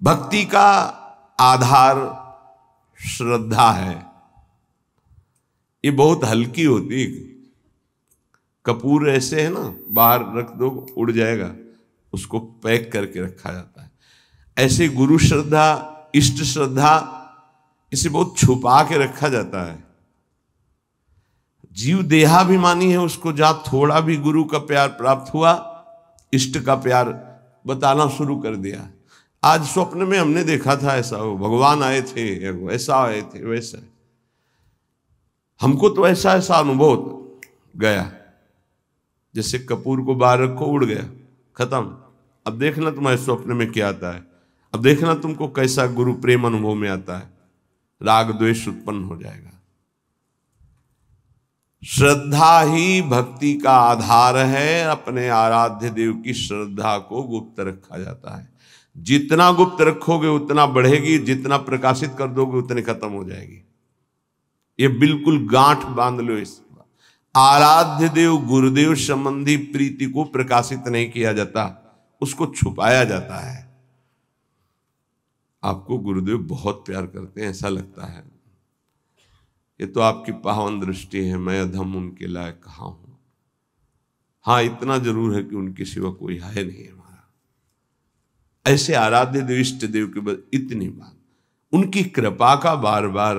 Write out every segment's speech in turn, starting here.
भक्ति का आधार श्रद्धा है। ये बहुत हल्की होती है। कपूर ऐसे है ना, बाहर रख दो उड़ जाएगा, उसको पैक करके रखा जाता है। ऐसे गुरु श्रद्धा, इष्ट श्रद्धा, इसे बहुत छुपा के रखा जाता है। जीव देहाभिमानी है, उसको जहां थोड़ा भी गुरु का प्यार प्राप्त हुआ, इष्ट का प्यार बताना शुरू कर दिया। आज स्वप्न में हमने देखा था ऐसा, हो भगवान आए थे, ऐसा आए थे, वैसा। हमको तो ऐसा ऐसा अनुभव गया, जैसे कपूर को बाहर रखो उड़ गया, खत्म। अब देखना तुम्हारे स्वप्न में क्या आता है, अब देखना तुमको कैसा गुरु प्रेम अनुभव में आता है, राग द्वेष उत्पन्न हो जाएगा। श्रद्धा ही भक्ति का आधार है। अपने आराध्य देव की श्रद्धा को गुप्त रखा जाता है। जितना गुप्त रखोगे उतना बढ़ेगी, जितना प्रकाशित कर दोगे उतनी खत्म हो जाएगी। ये बिल्कुल गांठ बांध लो इस। आराध्य देव गुरुदेव संबंधी प्रीति को प्रकाशित नहीं किया जाता, उसको छुपाया जाता है। आपको गुरुदेव बहुत प्यार करते हैं ऐसा लगता है, ये तो आपकी पावन दृष्टि है, मैं अधम उनके लायक कहाँ हूं। हाँ, इतना जरूर है कि उनके सिवा कोई है नहीं हमारा। ऐसे आराध्य देव इष्ट देव के बाद इतनी बात, उनकी कृपा का बार बार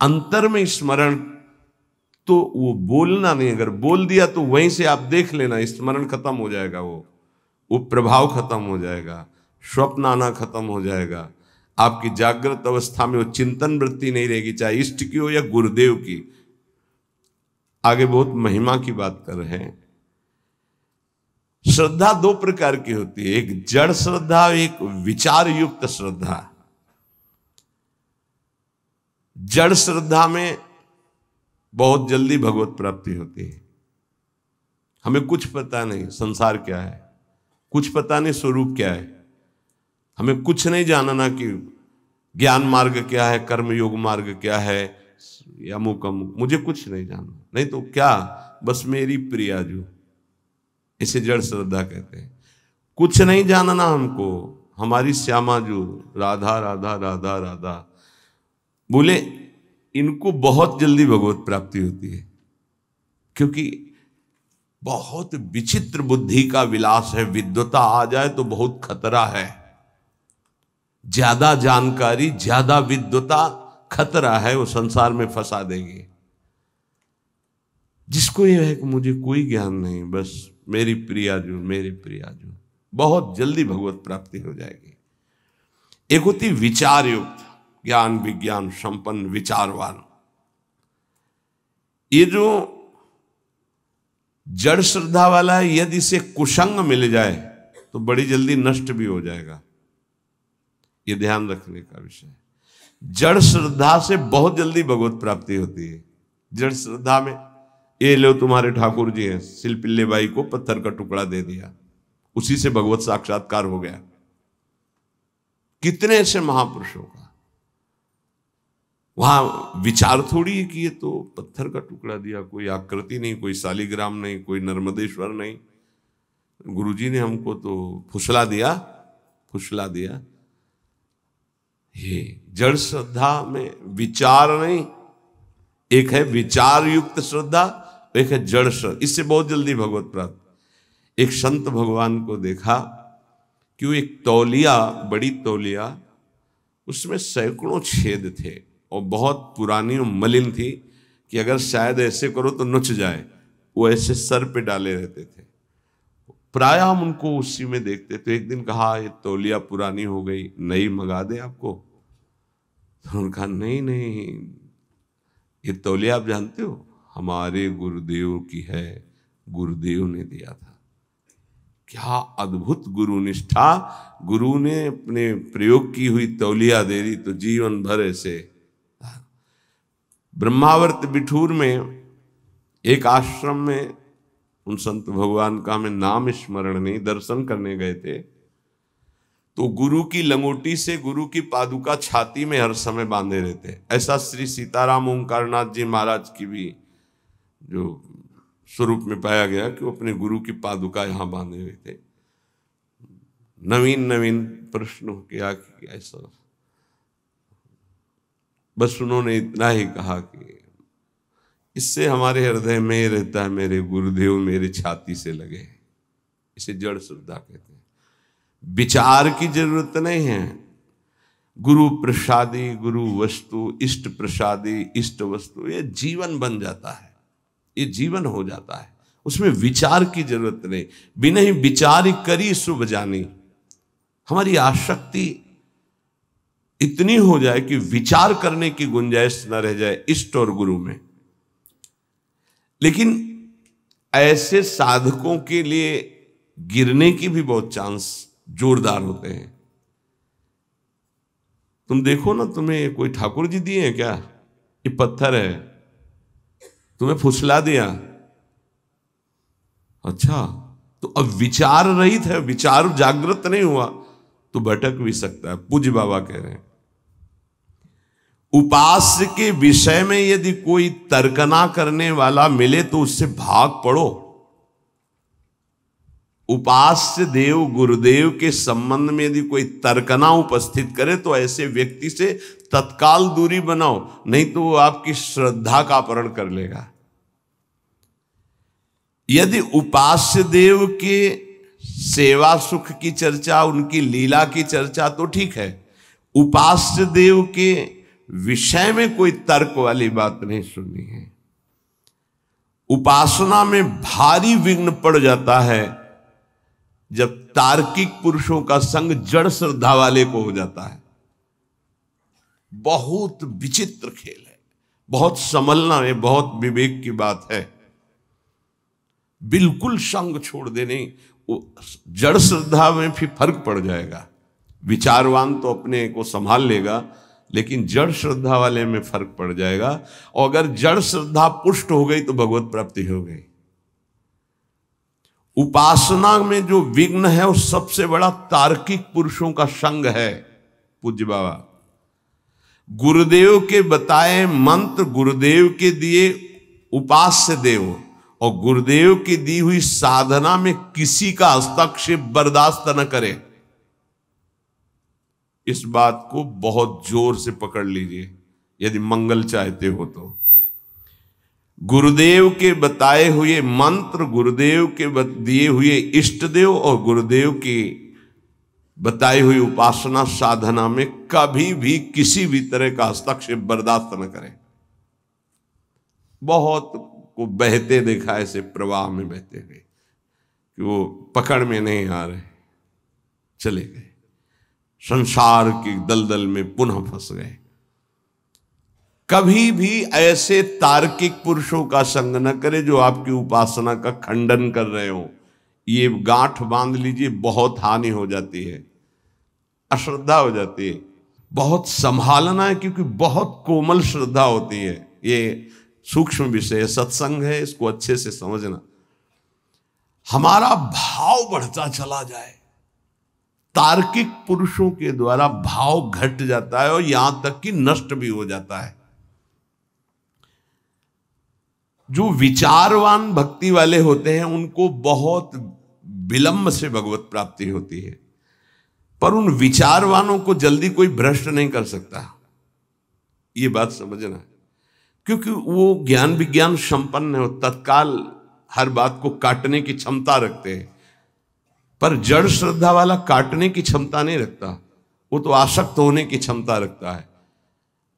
अंतर में स्मरण, तो वो बोलना नहीं, अगर बोल दिया तो वहीं से आप देख लेना, स्मरण खत्म हो जाएगा, वो प्रभाव खत्म हो जाएगा, स्वप्न आना खत्म हो जाएगा। आपकी जागृत अवस्था में वो चिंतन वृत्ति नहीं रहेगी, चाहे इष्ट की हो या गुरुदेव की। आगे बहुत महिमा की बात कर रहे हैं। श्रद्धा दो प्रकार की होती है, एक जड़ श्रद्धा, एक विचार युक्त श्रद्धा। जड़ श्रद्धा में बहुत जल्दी भगवत प्राप्ति होती है। हमें कुछ पता नहीं संसार क्या है, कुछ पता नहीं स्वरूप क्या है, हमें कुछ नहीं जानना कि ज्ञान मार्ग क्या है, कर्म योग मार्ग क्या है, या अमुक अमुक, मुझे कुछ नहीं जानना। नहीं तो क्या, बस मेरी प्रिया जो, इसे जड़ श्रद्धा कहते हैं। कुछ नहीं जानना हमको, हमारी श्यामा जो, राधा राधा राधा राधा बोले, इनको बहुत जल्दी भगवत प्राप्ति होती है, क्योंकि बहुत विचित्र बुद्धि का विलास है। विद्वता आ जाए तो बहुत खतरा है। ज्यादा जानकारी, ज्यादा विद्वता खतरा है, वो संसार में फंसा देगी। जिसको ये है कि मुझे कोई ज्ञान नहीं, बस मेरी प्रिया जो, मेरी प्रिया जो, बहुत जल्दी भगवत प्राप्ति हो जाएगी। एक होती विचार युक्त, ज्ञान विज्ञान संपन्न विचारवान। ये जो जड़ श्रद्धा वाला है, यदि इसे कुसंग मिल जाए तो बड़ी जल्दी नष्ट भी हो जाएगा। ये ध्यान रखने का विषय है। जड़ श्रद्धा से बहुत जल्दी भगवत प्राप्ति होती है। जड़ श्रद्धा में ये लो, तुम्हारे ठाकुर जी हैं, सिलपिल्ले बाई को पत्थर का टुकड़ा दे दिया, उसी से भगवत साक्षात्कार हो गया। कितने ऐसे महापुरुषों का वहां विचार थोड़ी है कि ये तो पत्थर का टुकड़ा दिया, कोई आकृति नहीं, कोई शालिग्राम नहीं, कोई नर्मदेश्वर नहीं, गुरुजी ने हमको तो फुसला दिया, फुसला दिया। ये जड़ श्रद्धा में विचार नहीं, एक है विचार युक्त श्रद्धा, एक है जड़ श्रद्धा। इससे बहुत जल्दी भगवत प्राप्त। एक संत भगवान को देखा कि वो एक तौलिया, बड़ी तौलिया, उसमें सैकड़ों छेद थे और बहुत पुरानी और मलिन थी कि अगर शायद ऐसे करो तो नुच जाए, वो ऐसे सर पे डाले रहते थे। प्रायः हम उनको उसी में देखते। तो एक दिन कहा, ये तौलिया पुरानी हो गई, नई मंगा दे आपको। तो उन्होंने कहा, नहीं नहीं, ये तौलिया आप जानते हो, हमारे गुरुदेव की है, गुरुदेव ने दिया था। क्या अद्भुत गुरु निष्ठा! गुरु ने अपने प्रयोग की हुई तौलिया दे दी तो जीवन भर ऐसे। ब्रह्मावर्त बिठूर में एक आश्रम में उन संत भगवान का हमें नाम स्मरण नहीं, दर्शन करने गए थे, तो गुरु की लंगोटी से गुरु की पादुका छाती में हर समय बांधे रहते। ऐसा श्री सीताराम ओंकारनाथ जी महाराज की भी जो स्वरूप में पाया गया कि वो अपने गुरु की पादुका यहां बांधे हुए थे। नवीन नवीन प्रश्न किया कि ऐसा, बस उन्होंने इतना ही कहा कि इससे हमारे हृदय में रहता है मेरे गुरुदेव मेरे छाती से लगे। इसे जड़ श्रद्धा कहते हैं। विचार की जरूरत नहीं है। गुरु प्रसादी गुरु वस्तु, इष्ट प्रसादी इष्ट वस्तु, ये जीवन बन जाता है, ये जीवन हो जाता है, उसमें विचार की जरूरत नहीं। बिना ही विचार करी शुभ जानी। हमारी आसक्ति इतनी हो जाए कि विचार करने की गुंजाइश न रह जाए इष्ट और गुरु में। लेकिन ऐसे साधकों के लिए गिरने की भी बहुत चांस जोरदार होते हैं। तुम देखो ना, तुम्हें कोई ठाकुर जी दिए हैं क्या? ये पत्थर है, तुम्हें फुसला दिया, अच्छा तो अब विचार रहित है, विचार जागृत नहीं हुआ तो भटक भी सकता है। पूज्य बाबा कह रहे हैं उपास्य के विषय में यदि कोई तर्कना करने वाला मिले तो उससे भाग पड़ो। उपास्य देव गुरुदेव के संबंध में यदि कोई तर्कना उपस्थित करे तो ऐसे व्यक्ति से तत्काल दूरी बनाओ, नहीं तो वो आपकी श्रद्धा का अपहरण कर लेगा। यदि उपास्य देव के सेवा सुख की चर्चा, उनकी लीला की चर्चा तो ठीक है, उपास्य देव के विषय में कोई तर्क वाली बात नहीं सुननी है। उपासना में भारी विघ्न पड़ जाता है जब तार्किक पुरुषों का संग जड़ श्रद्धा वाले को हो जाता है। बहुत विचित्र खेल है, बहुत संभलना है, बहुत विवेक की बात है। बिल्कुल संग छोड़ देने, जड़ श्रद्धा में फिर फर्क पड़ जाएगा। विचारवान तो अपने को संभाल लेगा, लेकिन जड़ श्रद्धा वाले में फर्क पड़ जाएगा। और अगर जड़ श्रद्धा पुष्ट हो गई तो भगवत प्राप्ति हो गई। उपासना में जो विघ्न है वो सबसे बड़ा तार्किक पुरुषों का संग है। पूज्य बाबा गुरुदेव के बताए मंत्र, गुरुदेव के दिए उपास्य देव और गुरुदेव की दी हुई साधना में किसी का हस्तक्षेप बर्दाश्त न करे। इस बात को बहुत जोर से पकड़ लीजिए यदि मंगल चाहते हो तो। गुरुदेव के बताए हुए मंत्र, गुरुदेव के दिए हुए इष्ट देव और गुरुदेव की बताई हुई उपासना साधना में कभी भी किसी भी तरह का हस्तक्षेप बर्दाश्त न करें। बहुत को बहते देखा ऐसे प्रवाह में बहते हुए कि वो पकड़ में नहीं आ रहे, चले गए, संसार की दलदल में पुनः फंस गए। कभी भी ऐसे तार्किक पुरुषों का संग न करे जो आपकी उपासना का खंडन कर रहे हो। ये गांठ बांध लीजिए, बहुत हानि हो जाती है, अश्रद्धा हो जाती है। बहुत संभालना है क्योंकि बहुत कोमल श्रद्धा होती है। ये सूक्ष्म विषय सत्संग है, इसको अच्छे से समझना। हमारा भाव बढ़ता चला जाए, तार्किक पुरुषों के द्वारा भाव घट जाता है और यहां तक कि नष्ट भी हो जाता है। जो विचारवान भक्ति वाले होते हैं उनको बहुत विलंब से भगवत प्राप्ति होती है, पर उन विचारवानों को जल्दी कोई भ्रष्ट नहीं कर सकता। ये बात समझना, क्योंकि वो ज्ञान विज्ञान संपन्न है, तत्काल हर बात को काटने की क्षमता रखते हैं। पर जड़ श्रद्धा वाला काटने की क्षमता नहीं रखता, वो तो आसक्त होने की क्षमता रखता है।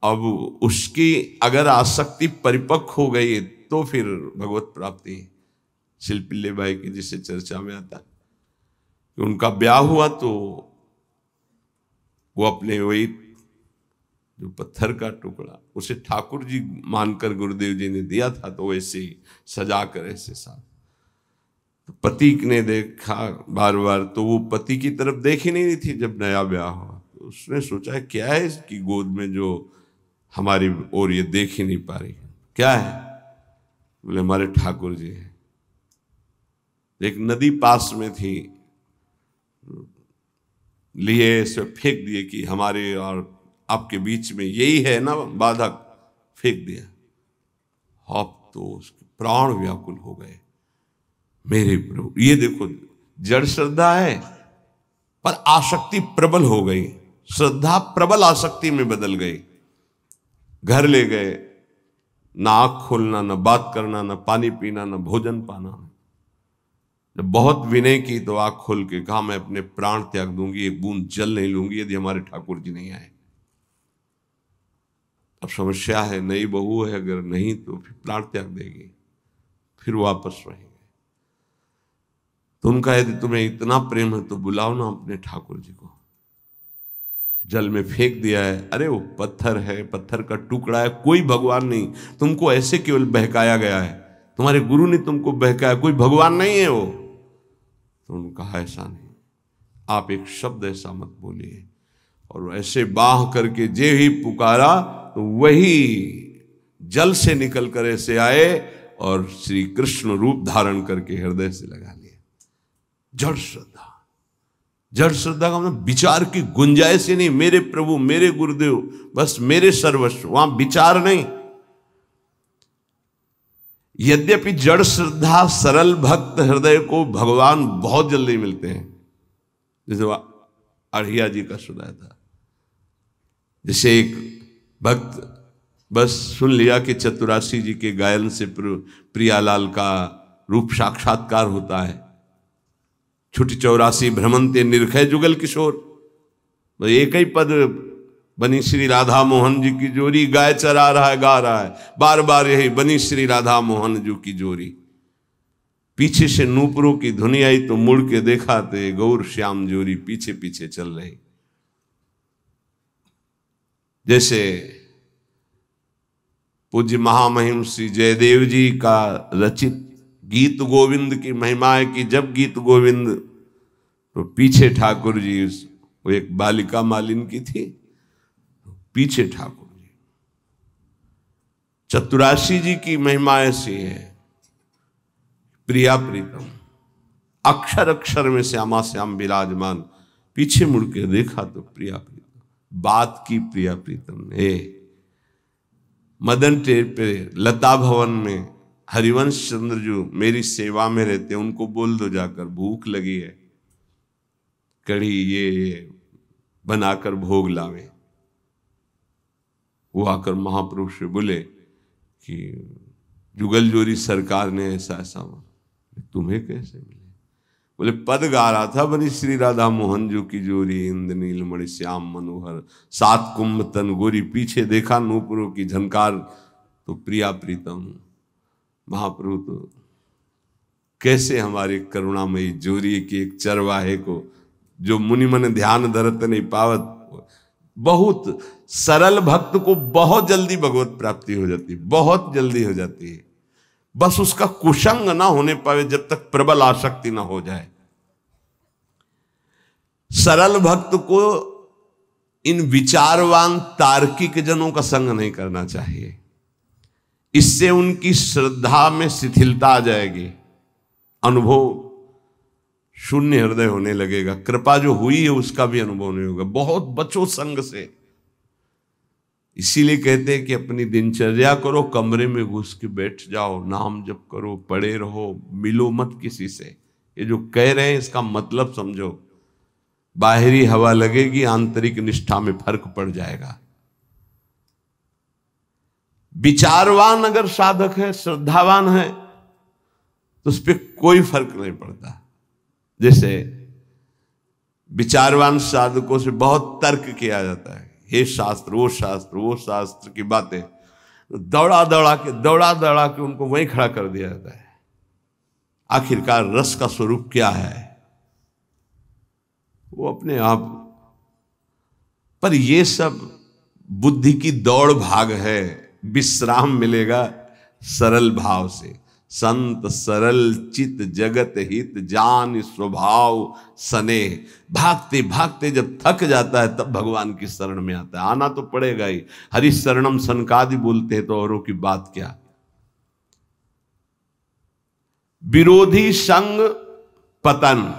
अब उसकी अगर आसक्ति परिपक्व हो गई तो फिर भगवत प्राप्ति। शिल्पिल्ले भाई की जिसे चर्चा में आता है कि उनका ब्याह हुआ तो वो अपने वही जो पत्थर का टुकड़ा उसे ठाकुर जी मानकर गुरुदेव जी ने दिया था, तो वैसे ही सजा कर ऐसे साथ। तो पति ने देखा बार बार, तो वो पति की तरफ देख ही नहीं रही थी जब नया ब्याह हुआ। तो उसने सोचा क्या है इसकी गोद में जो हमारी ओर ये देख ही नहीं पा रही, क्या है? बोले हमारे ठाकुर जी हैं। एक नदी पास में थी, लिए से फेंक दिए कि हमारे और आपके बीच में यही है ना बाधक, फेंक दिया। आप तो उसके प्राण व्याकुल हो गए। मेरे प्रभु, ये देखो जड़ श्रद्धा है, पर आसक्ति प्रबल हो गई, श्रद्धा प्रबल आसक्ति में बदल गई। घर ले गए, ना आंख खोलना, ना बात करना, ना पानी पीना, ना भोजन पाना। जब बहुत विनय की तो आंख खोल के कहा, मैं अपने प्राण त्याग दूंगी, एक बूंद जल नहीं लूंगी यदि हमारे ठाकुर जी नहीं आए। अब समस्या है, नई बहू है, अगर नहीं तो फिर प्राण त्याग देगी, फिर वापस रहेंगे। तो उनका यदि तुम्हें इतना प्रेम है तो बुलाओ ना अपने ठाकुर जी को। जल में फेंक दिया है, अरे वो पत्थर है, पत्थर का टुकड़ा है, कोई भगवान नहीं, तुमको ऐसे केवल बहकाया गया है, तुम्हारे गुरु ने तुमको बहकाया, कोई भगवान नहीं है वो। तो उन्होंने कहा ऐसा नहीं, आप एक शब्द ऐसा मत बोलिए। और ऐसे बाह करके जे ही पुकारा तो वही जल से निकल कर ऐसे आए और श्री कृष्ण रूप धारण करके हृदय से लगा लिया। जड़ श्रद्धा, जड़ श्रद्धा का मतलब विचार की गुंजाइश ही नहीं, मेरे प्रभु, मेरे गुरुदेव, बस मेरे सर्वस्व, वहां विचार नहीं। यद्यपि जड़ श्रद्धा सरल भक्त हृदय को भगवान बहुत जल्दी मिलते हैं, जैसे अढ़िया जी का सुनाया था। जैसे एक भक्त बस सुन लिया कि चतुरासी जी के गायन से प्रियालाल का रूप साक्षात्कार होता है, छुटी 84 भ्रमंते निर्खय जुगल किशोर, तो एक ही पद बनी श्री राधा मोहन जी की जोरी, गाय चरा रहा है, गा रहा है बार बार यही, बनी श्री राधा मोहन जी की जोरी। पीछे से नूपुरों की धुनी आई तो मुड़ के देखा ते गौर श्याम जोरी पीछे पीछे चल रही। जैसे पूज्य महामहिम श्री जयदेव जी का रचित गीत गोविंद की महिमा है कि जब गीत गोविंद, तो पीछे ठाकुर जी, वो एक बालिका मालिन की थी, पीछे ठाकुर जी। चतुरासी जी की महिमा ऐसी है, प्रिया प्रीतम, अक्षर अक्षर में श्यामा श्याम विराजमान, पीछे मुड़ के देखा तो प्रिया प्रीतम, बात की प्रिया प्रीतम ने। मदन टेर पे लता भवन में हरिवंश चंद्र जो मेरी सेवा में रहते, उनको बोल दो जाकर भूख लगी है, कढ़ी ये बनाकर भोग लावे। वो आकर महापुरुष से बोले कि जुगल जोरी सरकार ने ऐसा ऐसा, तुम्हें कैसे मिले? बोले पद गा रहा था, बनी श्री राधा मोहन जो की जोरी, इंद्र नीलमणि श्याम मनोहर, 7 कुंभ तन गोरी, पीछे देखा नूपुरों की झनकार तो प्रिया प्रीतम। महाप्रभु तो कैसे हमारे करुणामयी जोरी की एक चरवाहे को, जो मुनि मन ध्यान धरत नहीं पावत, बहुत सरल भक्त को बहुत जल्दी भगवत प्राप्ति हो जाती, बहुत जल्दी हो जाती है। बस उसका कुसंग ना होने पावे, जब तक प्रबल आसक्ति ना हो जाए। सरल भक्त को इन विचारवान तार्किक जनों का संग नहीं करना चाहिए, इससे उनकी श्रद्धा में शिथिलता आ जाएगी, अनुभव शून्य हृदय होने लगेगा, कृपा जो हुई है उसका भी अनुभव नहीं होगा। बहुत बचो संग से। इसीलिए कहते हैं कि अपनी दिनचर्या करो, कमरे में घुस के बैठ जाओ, नाम जप करो, पढ़े रहो, मिलो मत किसी से। ये जो कह रहे हैं इसका मतलब समझो, बाहरी हवा लगेगी, आंतरिक निष्ठा में फर्क पड़ जाएगा। विचारवान अगर साधक है, श्रद्धावान है, तो उस पर कोई फर्क नहीं पड़ता। जैसे विचारवान साधकों से बहुत तर्क किया जाता है, हे शास्त्र, वो शास्त्र, वो शास्त्र की बातें, दौड़ा दौड़ा के उनको वहीं खड़ा कर दिया जाता है। आखिरकार रस का स्वरूप क्या है वो अपने आप। पर ये सब बुद्धि की दौड़ भाग है, विश्राम मिलेगा सरल भाव से। संत सरल चित जगत हित जान स्वभाव सने। भागते भागते जब थक जाता है तब भगवान की शरण में आता है। आना तो पड़ेगा ही, हरि शरणम सनकादि बोलते हैं तो औरों की बात क्या। विरोधी संग पतन,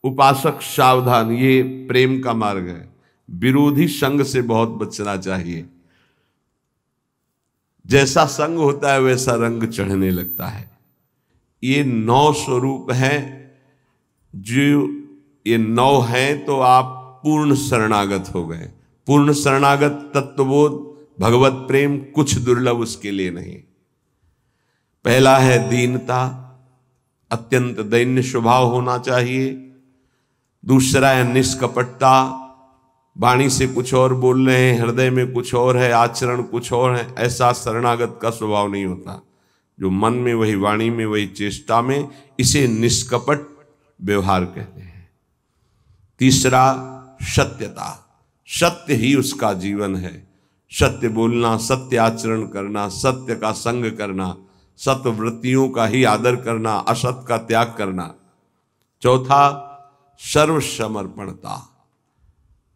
उपासक सावधान, ये प्रेम का मार्ग है। विरोधी संग से बहुत बचना चाहिए। जैसा संग होता है वैसा रंग चढ़ने लगता है। ये 9 स्वरूप हैं जो ये 9 हैं तो आप पूर्ण शरणागत हो गए। पूर्ण शरणागत तत्वबोध भगवत प्रेम कुछ दुर्लभ उसके लिए नहीं। पहला है दीनता, अत्यंत दैन्य स्वभाव होना चाहिए। दूसरा है निष्कपटता, वाणी से कुछ और बोल रहे हैं, हृदय में कुछ और है, आचरण कुछ और है, ऐसा शरणागत का स्वभाव नहीं होता। जो मन में वही वाणी में वही चेष्टा में, इसे निष्कपट व्यवहार कहते हैं। तीसरा सत्यता, सत्य ही उसका जीवन है। सत्य बोलना, सत्य आचरण करना, सत्य का संग करना, सत्य वृत्तियों का ही आदर करना, असत का त्याग करना। चौथा सर्वसमर्पणता,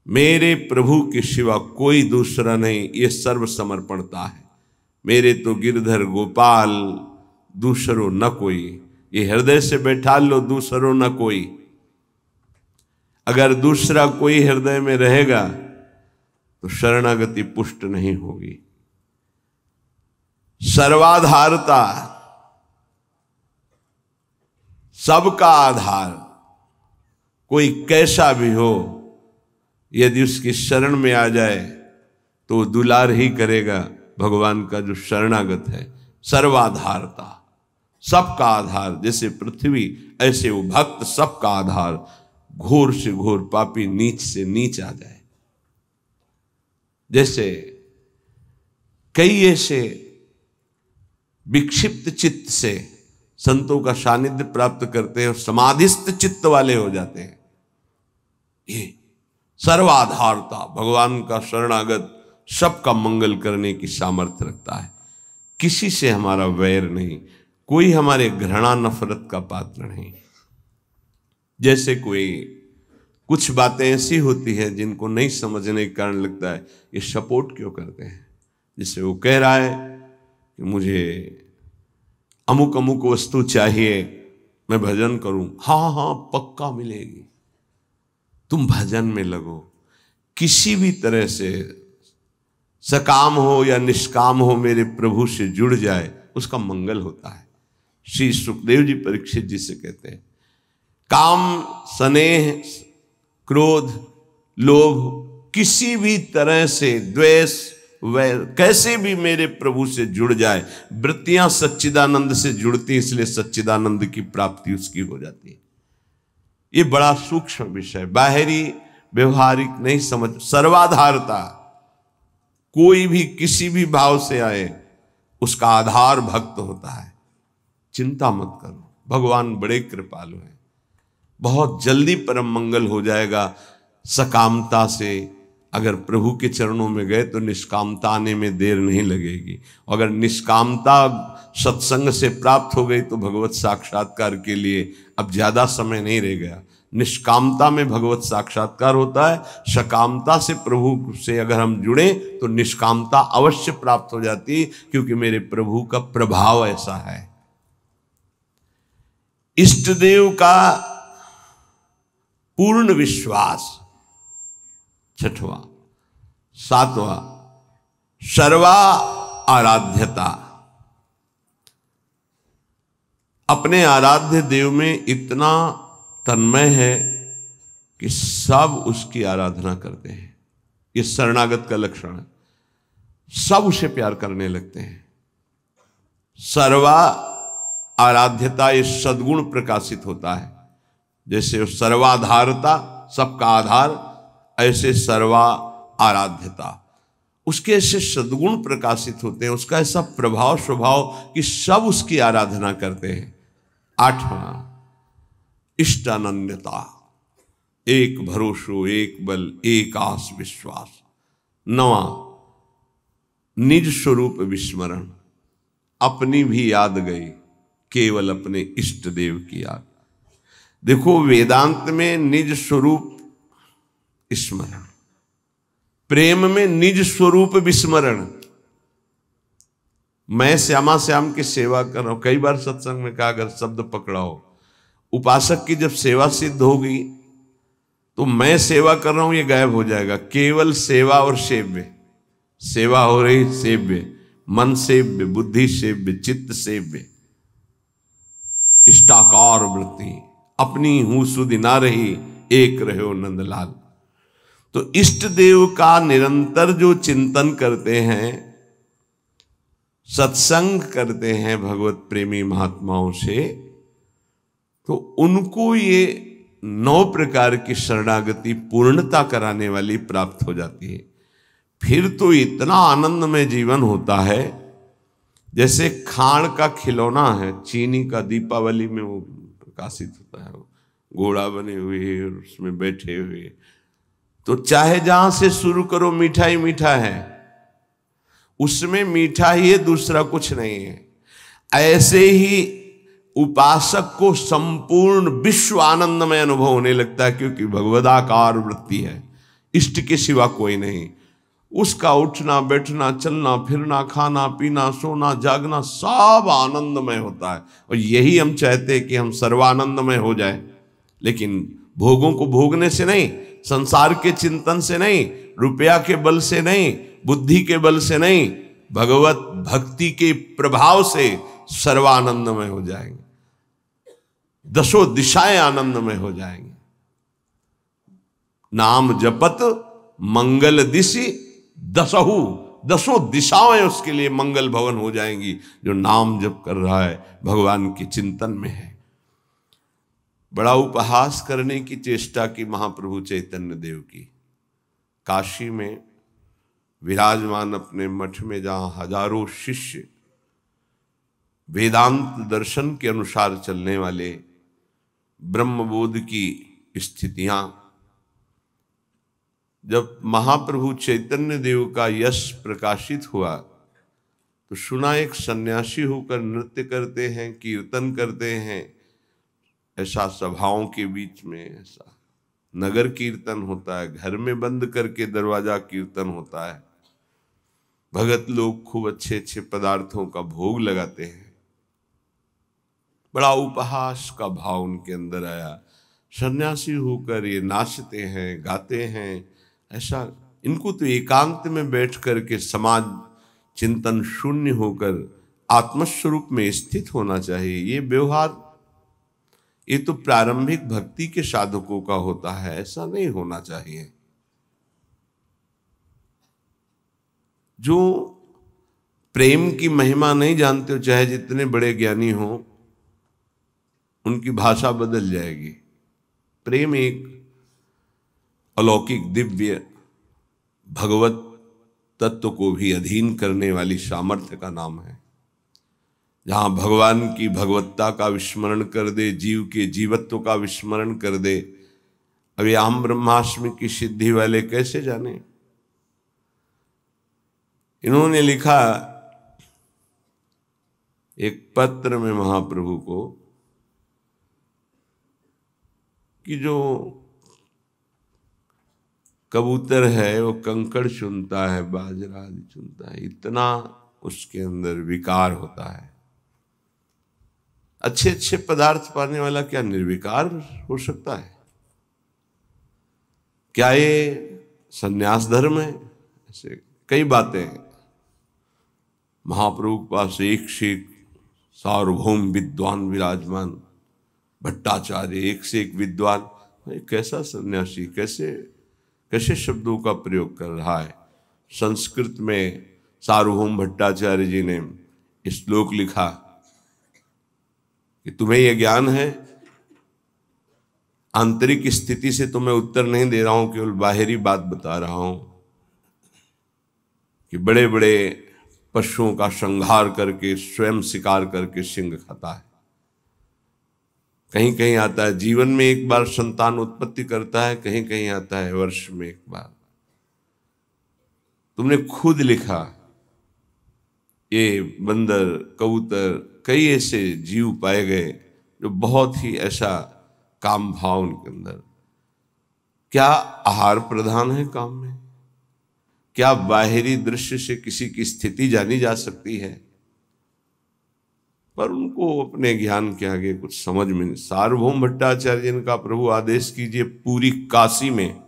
मेरे प्रभु के सिवा कोई दूसरा नहीं, ये सर्वसमर्पणता है। मेरे तो गिरधर गोपाल, दूसरो न कोई। ये हृदय से बैठा लो, दूसरो न कोई। अगर दूसरा कोई हृदय में रहेगा तो शरणागति पुष्ट नहीं होगी। सर्वाधारता, सबका आधार, कोई कैसा भी हो, यदि उसकी शरण में आ जाए तो दुलार ही करेगा। भगवान का जो शरणागत है, सर्वाधारता, सबका आधार। जैसे पृथ्वी ऐसे वो भक्त सबका आधार। घोर से घोर पापी नीच से नीच आ जाए। जैसे कई ऐसे विक्षिप्त चित्त से संतों का सानिध्य प्राप्त करते हैं और समाधिस्थ चित्त वाले हो जाते हैं। ये सर्वाधारता, भगवान का शरणागत सबका मंगल करने की सामर्थ्य रखता है। किसी से हमारा वैर नहीं, कोई हमारे घृणा नफरत का पात्र नहीं। जैसे कोई कुछ बातें ऐसी होती हैं जिनको नहीं समझने के कारण लगता है ये सपोर्ट क्यों करते हैं। जैसे वो कह रहा है कि मुझे अमुक अमुक वस्तु चाहिए, मैं भजन करूं। हाँ हाँ पक्का मिलेगी, तुम भजन में लगो। किसी भी तरह से सकाम हो या निष्काम हो, मेरे प्रभु से जुड़ जाए, उसका मंगल होता है। श्री सुखदेव जी परीक्षित जी से कहते हैं, काम, स्नेह, क्रोध, लोभ, किसी भी तरह से द्वेष, वैर, कैसे भी मेरे प्रभु से जुड़ जाए। वृत्तियां सच्चिदानंद से जुड़ती, इसलिए सच्चिदानंद की प्राप्ति उसकी हो जाती है। ये बड़ा सूक्ष्म विषय, बाहरी व्यवहारिक नहीं समझ। सर्वाधारता, कोई भी किसी भी भाव से आए, उसका आधार भक्त होता है। चिंता मत करो, भगवान बड़े कृपालु हैं, बहुत जल्दी परम मंगल हो जाएगा। सकामता से अगर प्रभु के चरणों में गए तो निष्कामता आने में देर नहीं लगेगी। अगर निष्कामता सत्संग से प्राप्त हो गई तो भगवत साक्षात्कार के लिए अब ज्यादा समय नहीं रह गया। निष्कामता में भगवत साक्षात्कार होता है। सकामता से प्रभु से अगर हम जुड़े तो निष्कामता अवश्य प्राप्त हो जाती है, क्योंकि मेरे प्रभु का प्रभाव ऐसा है। इष्ट देव का पूर्ण विश्वास, छठवां। सातवां सर्वा आराध्यता, अपने आराध्य देव में इतना तन्मय है कि सब उसकी आराधना करते हैं। ये शरणागत का लक्षण है, सब उसे प्यार करने लगते हैं। सर्वा आराध्यता, ये सद्गुण प्रकाशित होता है। जैसे सर्वाधारता, सबका आधार, ऐसे सर्वा आराध्यता, उसके ऐसे सद्गुण प्रकाशित होते हैं। उसका ऐसा प्रभाव स्वभाव कि सब उसकी आराधना करते हैं। आठवां इष्टानन्यता, एक भरोसो, एक बल, एक आस विश्वास। नवां निज स्वरूप विस्मरण, अपनी भी याद गई, केवल अपने इष्ट देव की याद। देखो वेदांत में निज स्वरूप स्मरण, प्रेम में निज स्वरूप विस्मरण। मैं श्यामा श्याम की सेवा कर रहा हूं, कई बार सत्संग में कहा अगर शब्द पकड़ाओ, उपासक की जब सेवा सिद्ध होगी तो मैं सेवा कर रहा हूं ये गायब हो जाएगा। केवल सेवा और सेव्य, सेवा हो रही, सेव्य, मन सेव्य, बुद्धि सेव्य, चित्त सेव्य, इष्टाकार वृत्ति, अपनी हूं सुधि ना रही, एक रहो नंदलाल। तो इष्ट देव का निरंतर जो चिंतन करते हैं, सत्संग करते हैं भगवत प्रेमी महात्माओं से, तो उनको ये 9 प्रकार की शरणागति पूर्णता कराने वाली प्राप्त हो जाती है। फिर तो इतना आनंदमय जीवन होता है जैसे खाण का खिलौना है, चीनी का, दीपावली में वो प्रकाशित होता है, घोड़ा बने हुए और उसमें बैठे हुए, तो चाहे जहां से शुरू करो मीठा ही मीठा है, उसमें मीठा ही है, दूसरा कुछ नहीं है। ऐसे ही उपासक को संपूर्ण विश्व आनंदमय अनुभव होने लगता है, क्योंकि भगवदाकार वृत्ति है, इष्ट के सिवा कोई नहीं। उसका उठना बैठना चलना फिरना खाना पीना सोना जागना सब आनंदमय होता है। और यही हम चाहते हैं कि हम सर्वानंदमय हो जाए, लेकिन भोगों को भोगने से नहीं, संसार के चिंतन से नहीं, रुपया के बल से नहीं, बुद्धि के बल से नहीं, भगवत भक्ति के प्रभाव से सर्वानंदमय हो जाएंगे, 10 दिशाएं आनंदमय हो जाएंगे। नाम जपत मंगल दिशि 10 दिशाएं उसके लिए मंगल भवन हो जाएंगी, जो नाम जप कर रहा है, भगवान के चिंतन में है। बड़ा उपहास करने की चेष्टा की महाप्रभु चैतन्य देव की। काशी में विराजमान अपने मठ में, जहां हजारों शिष्य वेदांत दर्शन के अनुसार चलने वाले, ब्रह्मबोध की स्थितियां, जब महाप्रभु चैतन्य देव का यश प्रकाशित हुआ तो सुना एक सन्यासी होकर नृत्य करते हैं, कीर्तन करते हैं, ऐसा सभाओं के बीच में ऐसा नगर कीर्तन होता है, घर में बंद करके दरवाजा कीर्तन होता है, भगत लोग खूब अच्छे अच्छे पदार्थों का भोग लगाते हैं। बड़ा उपहास का भाव उनके अंदर आया, सन्यासी होकर ये नाचते हैं गाते हैं, ऐसा इनको तो एकांत में बैठ करके समाज चिंतन शून्य होकर आत्मस्वरूप में स्थित होना चाहिए। ये व्यवहार, ये तो प्रारंभिक भक्ति के साधकों का होता है, ऐसा नहीं होना चाहिए। जो प्रेम की महिमा नहीं जानते हो, चाहे जितने बड़े ज्ञानी हो, उनकी भाषा बदल जाएगी। प्रेम एक अलौकिक दिव्य भगवत तत्व को भी अधीन करने वाली सामर्थ्य का नाम है। जहां भगवान की भगवत्ता का विस्मरण कर दे, जीव के जीवत्व का विस्मरण कर दे। अभी अहम ब्रह्मास्मि की सिद्धि वाले कैसे जाने? इन्होंने लिखा एक पत्र में महाप्रभु को कि जो कबूतर है वो कंकड़ चुनता है, बाजरा आदि चुनता है, इतना उसके अंदर विकार होता है। अच्छे अच्छे पदार्थ पाने वाला क्या निर्विकार हो सकता है? क्या ये संन्यास धर्म है? ऐसे कई बातें हैं। महाप्रभु के पास एक से एक सार्वभौम विद्वान विराजमान, भट्टाचार्य एक से एक विद्वान। कैसा सन्यासी, कैसे कैसे शब्दों का प्रयोग कर रहा है। संस्कृत में सार्वभौम भट्टाचार्य जी ने श्लोक लिखा कि तुम्हें यह ज्ञान है, आंतरिक स्थिति से तो मैं उत्तर नहीं दे रहा हूं, केवल बाहरी बात बता रहा हूं कि बड़े बड़े पशुओं का संहार करके स्वयं शिकार करके सिंह खाता है। कहीं कहीं आता है जीवन में एक बार संतान उत्पत्ति करता है, कहीं कहीं आता है वर्ष में एक बार। तुमने खुद लिखा ये बंदर, कबूतर, कई ऐसे जीव पाए गए जो बहुत ही ऐसा काम भाव उनके अंदर। क्या आहार प्रधान है काम में? क्या बाहरी दृश्य से किसी की स्थिति जानी जा सकती है? पर उनको अपने ज्ञान के आगे कुछ समझ में नहीं। सार्वभौम भट्टाचार्य का प्रभु आदेश कीजिए पूरी काशी में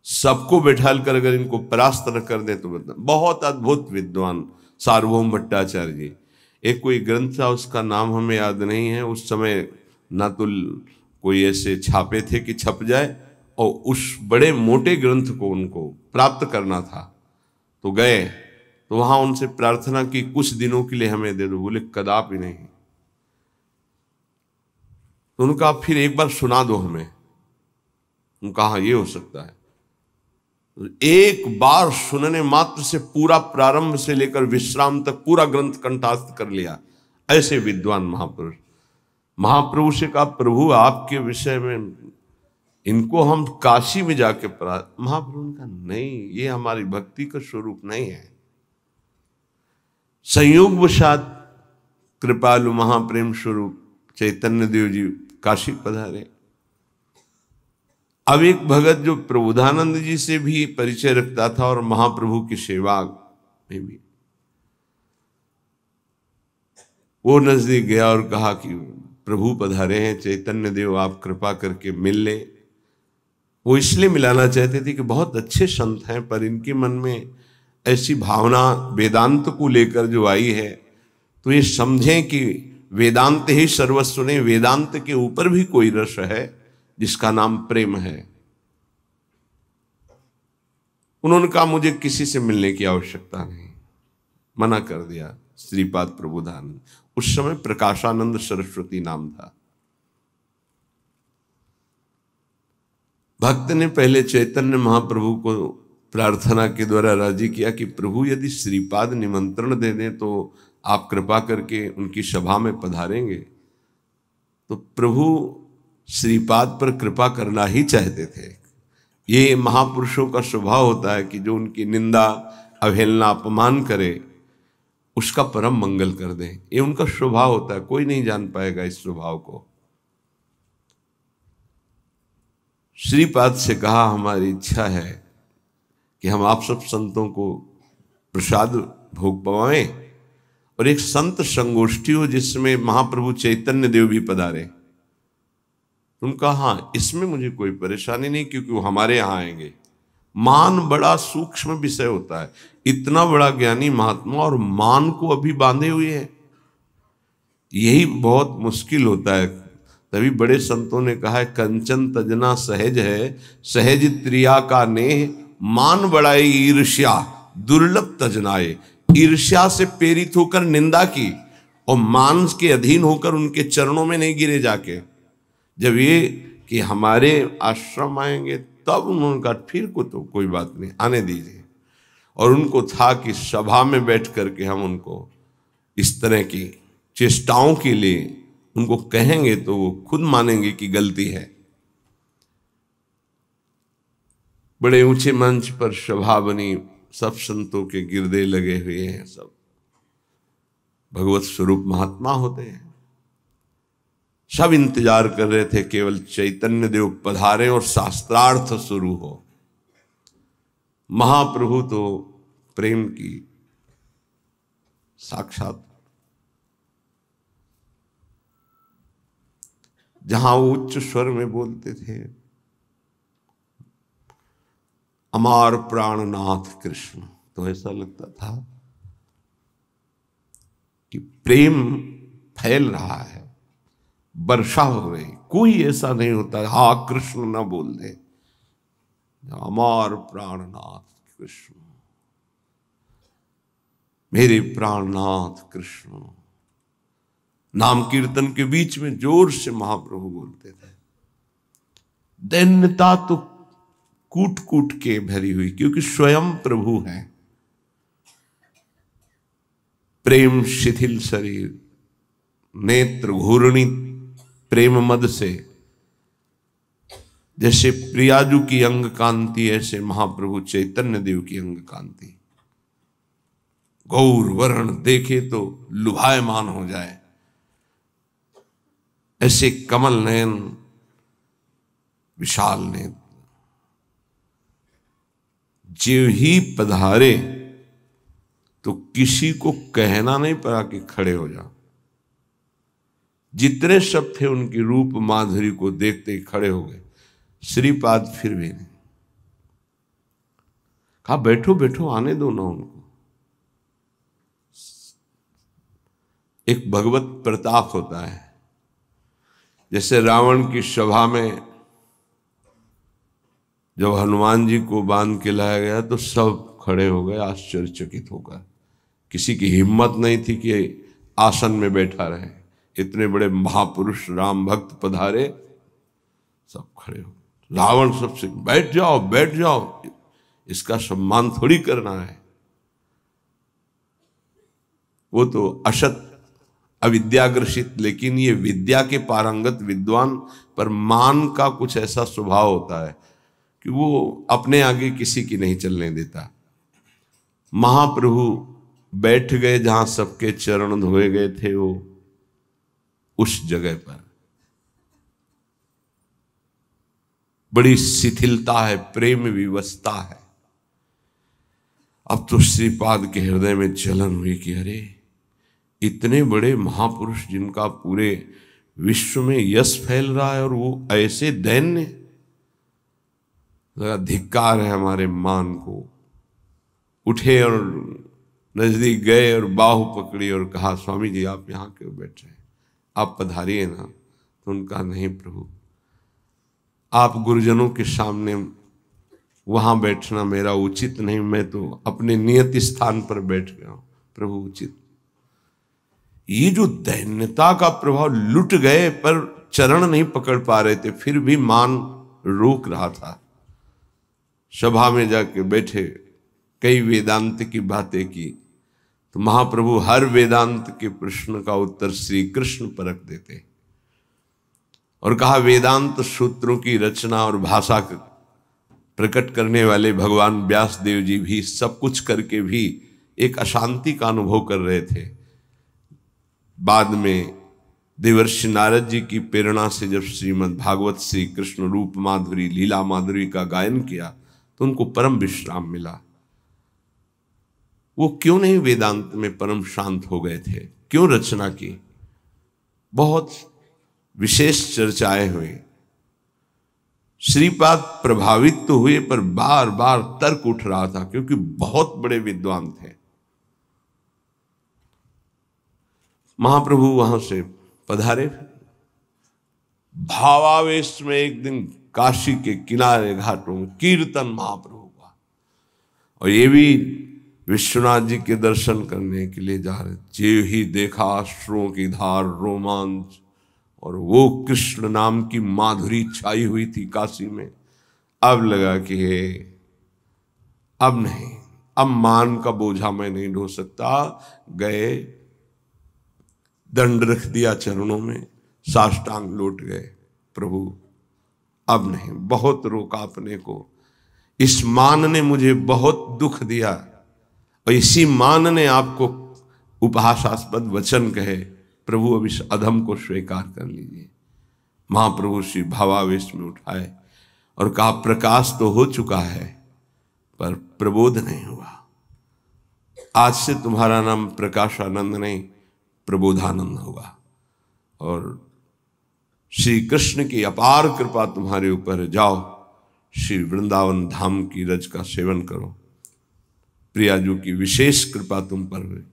सबको बैठाल कर अगर इनको परास्त न कर दे तो बता। बहुत अद्भुत विद्वान सार्वभौम भट्टाचार्य जी। एक कोई ग्रंथ था, उसका नाम हमें याद नहीं है। उस समय ना तो कोई ऐसे छापे थे कि छप जाए, और उस बड़े मोटे ग्रंथ को उनको प्राप्त करना था। तो गए तो वहां उनसे प्रार्थना की कुछ दिनों के लिए हमें दे दो। बोले कदापि नहीं। तो उनका फिर एक बार सुना दो हमें। उनका हाँ ये हो सकता है। एक बार सुनने मात्र से पूरा प्रारंभ से लेकर विश्राम तक पूरा ग्रंथ कंठस्थ कर लिया। ऐसे विद्वान महापुरुष। महाप्रभु से कहा प्रभु आपके विषय में इनको हम काशी में जाके पढ़ा। महाप्रभु ने कहा नहीं, ये हमारी भक्ति का स्वरूप नहीं है। संयोगवशात कृपालु महाप्रेम स्वरूप चैतन्य देव जी काशी पधारे। अब एक भगत जो प्रबोधानंद जी से भी परिचय रखता था और महाप्रभु की सेवा में भी, वो नजदीक गया और कहा कि प्रभु पधारे हैं, चैतन्य देव आप कृपा करके मिल ले। वो इसलिए मिलाना चाहते थे कि बहुत अच्छे संत हैं, पर इनके मन में ऐसी भावना वेदांत को लेकर जो आई है, तो ये समझें कि वेदांत ही सर्वस्व नहीं, वेदांत के ऊपर भी कोई रस है जिसका नाम प्रेम है। उन्होंने कहा मुझे किसी से मिलने की आवश्यकता नहीं, मना कर दिया। श्रीपाद प्रबोधानंद, उस समय प्रकाशानंद सरस्वती नाम था। भक्त ने पहले चैतन्य महाप्रभु को प्रार्थना के द्वारा राजी किया कि प्रभु यदि श्रीपाद निमंत्रण दे दें तो आप कृपा करके उनकी सभा में पधारेंगे। तो प्रभु श्रीपाद पर कृपा करना ही चाहते थे। ये महापुरुषों का स्वभाव होता है कि जो उनकी निंदा, अवहेलना, अपमान करे उसका परम मंगल कर दें। ये उनका स्वभाव होता है, कोई नहीं जान पाएगा इस स्वभाव को। श्रीपाद से कहा हमारी इच्छा है कि हम आप सब संतों को प्रसाद भोग पवाएं और एक संत संगोष्ठी हो जिसमें महाप्रभु चैतन्य देव भी पधारे। उनका हाँ इसमें मुझे कोई परेशानी नहीं, क्योंकि वो हमारे यहाँ आएंगे। मान बड़ा सूक्ष्म विषय होता है। इतना बड़ा ज्ञानी महात्मा और मान को अभी बांधे हुए हैं, यही बहुत मुश्किल होता है। तभी बड़े संतों ने कहा है कंचन तजना सहज है, सहज त्रिया का नेह, मान बढ़ाई ईर्ष्या दुर्लभ तजनाए। ईर्ष्या से प्रेरित होकर निंदा की और मान के अधीन होकर उनके चरणों में नहीं गिरे जाके। जब ये कि हमारे आश्रम आएंगे तब उन्होंने कहा फिर को तो कोई बात नहीं, आने दीजिए। और उनको था कि सभा में बैठ करके हम उनको इस तरह की चेष्टाओं के लिए उनको कहेंगे तो वो खुद मानेंगे कि गलती है। बड़े ऊंचे मंच पर सभा बनी, सब संतों के गिरदे लगे हुए हैं, सब भगवत स्वरूप महात्मा होते हैं। सब इंतजार कर रहे थे केवल चैतन्य देव पधारे और शास्त्रार्थ शुरू हो। महाप्रभु तो प्रेम की साक्षात, जहां वो उच्च स्वर में बोलते थे अमार प्राणनाथ कृष्ण, तो ऐसा लगता था कि प्रेम फैल रहा है, वर्षा हो रही। कोई ऐसा नहीं होता हा कृष्ण ना बोल दे। अमार प्राणनाथ कृष्ण, मेरे प्राणनाथ कृष्ण, नाम कीर्तन के बीच में जोर से महाप्रभु बोलते थे। दैन्यता तो कूट कूट के भरी हुई, क्योंकि स्वयं प्रभु हैं। प्रेम शिथिल शरीर, नेत्र घूर्णी प्रेम मद से, जैसे प्रियाजू की अंग कांति ऐसे महाप्रभु चैतन्य देव की अंग कांति। गौर वर्ण देखे तो लुभायमान हो जाए, ऐसे कमल नयन, विशाल नेत्र। जो ही पधारे तो किसी को कहना नहीं पड़ा कि खड़े हो जाओ। जितने सब थे उनकी रूप माधुरी को देखते ही खड़े हो गए। श्रीपाद फिर भी नहीं, कहा बैठो बैठो, आने दो ना उनको। एक भगवत प्रताप होता है, जैसे रावण की सभा में जब हनुमान जी को बांध के लाया गया तो सब खड़े हो गए आश्चर्यचकित होकर। किसी की हिम्मत नहीं थी कि आसन में बैठा रहे। इतने बड़े महापुरुष राम भक्त पधारे, सब खड़े हो। रावण सबसे बैठ जाओ बैठ जाओ, इसका सम्मान थोड़ी करना है। वो तो असत अविद्याग्रसित, लेकिन ये विद्या के पारंगत विद्वान पर मान का कुछ ऐसा स्वभाव होता है कि वो अपने आगे किसी की नहीं चलने देता। महाप्रभु बैठ गए जहां सबके चरण धोए गए थे, वो उस जगह पर बड़ी शिथिलता है, प्रेम विवशता है। अब तो श्रीपाद के हृदय में जलन हुई कि अरे इतने बड़े महापुरुष जिनका पूरे विश्व में यश फैल रहा है और वो ऐसे दैन्य, लगा धिक्कार है हमारे मान को। उठे और नजदीक गए और बाहु पकड़ी और कहा, स्वामी जी आप यहाँ क्यों बैठ रहे हैं, आप पधारिए ना। तो उनका नहीं प्रभु, आप गुरुजनों के सामने वहां बैठना मेरा उचित नहीं, मैं तो अपने नियत स्थान पर बैठ गया हूं प्रभु, उचित। ये जो दैन्यता का प्रभाव, लुट गए पर चरण नहीं पकड़ पा रहे थे, फिर भी मान रोक रहा था। सभा में जाके बैठे, कई वेदांत की बातें की, तो महाप्रभु हर वेदांत के प्रश्न का उत्तर श्री कृष्ण परख देते और कहा वेदांत सूत्रों की रचना और भाषा प्रकट करने वाले भगवान व्यास देव जी भी सब कुछ करके भी एक अशांति का अनुभव कर रहे थे। बाद में देवर्षि नारद जी की प्रेरणा से जब श्रीमद् भागवत श्री कृष्ण रूप माधुरी लीला माधुरी का गायन किया तो उनको परम विश्राम मिला। वो क्यों नहीं वेदांत में परम शांत हो गए थे, क्यों रचना की? बहुत विशेष चर्चाएं हुई। श्रीपाद प्रभावित तो हुए पर बार बार तर्क उठ रहा था, क्योंकि बहुत बड़े विद्वान थे। महाप्रभु वहां से पधारे, भावावेश में एक दिन काशी के किनारे घाटों में कीर्तन महाप्रभु का, और ये भी विश्वनाथ जी के दर्शन करने के लिए जा रहे। जे ही देखा अश्रुओं की धार रोमांच, और वो कृष्ण नाम की माधुरी छाई हुई थी काशी में। अब लगा कि हे अब नहीं, अब मान का बोझा मैं नहीं ढो सकता। गए, दंड रख दिया चरणों में, साष्टांग लौट गए, प्रभु अब नहीं। बहुत रोका अपने को, इस मान ने मुझे बहुत दुख दिया, और इसी मान ने आपको उपहासास्पद वचन कहे, प्रभु अब इस अधम को स्वीकार कर लीजिए। महाप्रभु श्री भावावेश में उठाए और कहा प्रकाश तो हो चुका है पर प्रबोध नहीं हुआ। आज से तुम्हारा नाम प्रकाशानंद नहीं प्रबोधानंद होगा, और श्री कृष्ण की अपार कृपा तुम्हारे ऊपर। जाओ श्री वृंदावन धाम की रज का सेवन करो, प्रियाजू की विशेष कृपा तुम पर हुई।